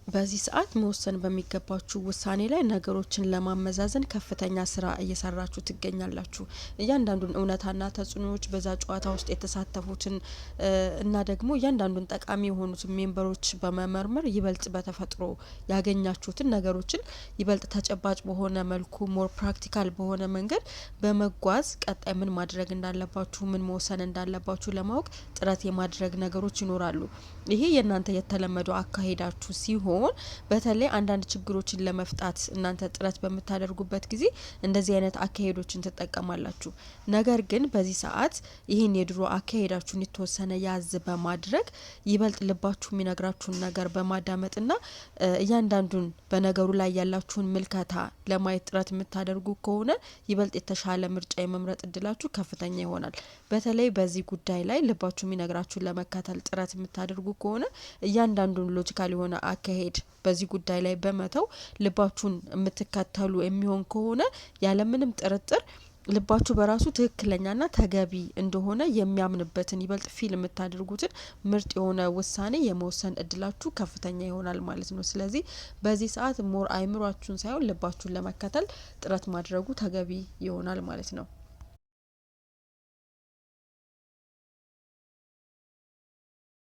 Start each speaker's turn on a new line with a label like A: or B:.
A: በዚህ ሰዓት መወሰን በሚገባችሁ ውሳኔ ላይ ነገሮችን ለማመዛዘን ከፍተኛ ስራ እየሰራችሁ ትገኛላችሁ። እያንዳንዱን እውነታና ተጽዕኖዎች በዛ ጨዋታ ውስጥ የተሳተፉትን እና ደግሞ እያንዳንዱን ጠቃሚ የሆኑትን ሜምበሮች በመመርመር ይበልጥ በተፈጥሮ ያገኛችሁትን ነገሮችን ይበልጥ ተጨባጭ በሆነ መልኩ ሞር ፕራክቲካል በሆነ መንገድ በመጓዝ ቀጣይ ምን ማድረግ እንዳለባችሁ ምን መወሰን እንዳለባችሁ ለማወቅ ጥረት የማድረግ ነገሮች ይኖራሉ። ይሄ የእናንተ የተለመደው አካሄዳችሁ ሲሆን በተለይ አንዳንድ ችግሮችን ለመፍታት እናንተ ጥረት በምታደርጉበት ጊዜ እንደዚህ አይነት አካሄዶችን ትጠቀማላችሁ። ነገር ግን በዚህ ሰዓት ይህን የድሮ አካሄዳችሁን የተወሰነ ያዝ በማድረግ ይበልጥ ልባችሁ የሚነግራችሁን ነገር በማዳመጥና እያንዳንዱን በነገሩ ላይ ያላችሁን ምልከታ ለማየት ጥረት የምታደርጉ ከሆነ ይበልጥ የተሻለ ምርጫ የመምረጥ እድላችሁ ከፍተኛ ይሆናል። በተለይ በዚህ ጉዳይ ላይ ልባችሁ የሚነግራችሁን ለመከተል ጥረት የምታደርጉ ከሆነ እያንዳንዱን ሎጂካል የሆነ አካሄድ በዚህ ጉዳይ ላይ በመተው ልባችሁን የምትከተሉ የሚሆን ከሆነ ያለምንም ጥርጥር ልባችሁ በራሱ ትክክለኛና ተገቢ እንደሆነ የሚያምንበትን ይበልጥ ፊል የምታደርጉትን ምርጥ የሆነ ውሳኔ የመወሰን እድላችሁ ከፍተኛ ይሆናል ማለት ነው። ስለዚህ በዚህ ሰዓት ሞር አይምሯችሁን ሳይሆን ልባችሁን ለመከተል ጥረት ማድረጉ ተገቢ ይሆናል ማለት ነው።